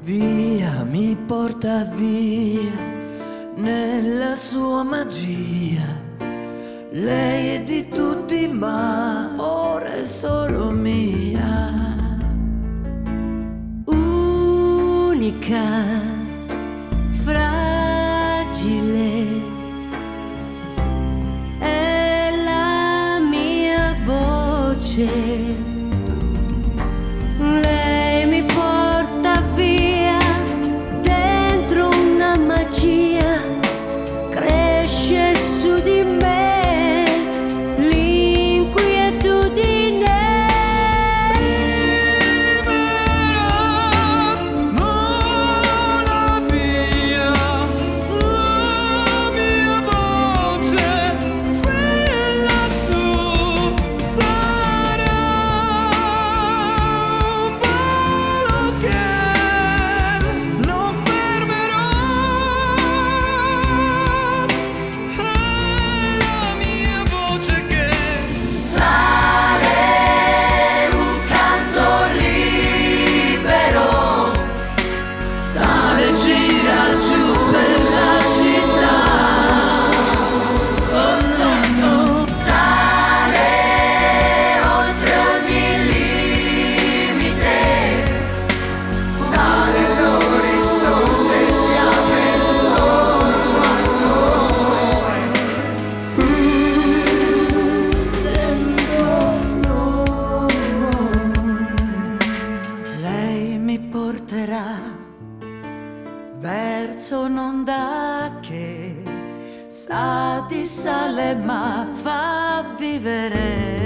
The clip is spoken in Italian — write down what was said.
Via, mi porta via nella sua magia. Lei è di tutti ma ora è solo mia. Unica, fragile, è la mia voce. Lei mi porta via dentro una magia, cresce su di me l'inquietudine. Vola via la mia voce, fin lassù sarà un volo che non fermerò. È la mia voce che sale un canto libero, sale e gira giù per la città. Oh no, no. Sale oltre ogni limite, sale l'orizzonte, si apre intorno a noi. Dentro noi. Lei mi porterà verso un'onda che sa di sale ma fa vivere.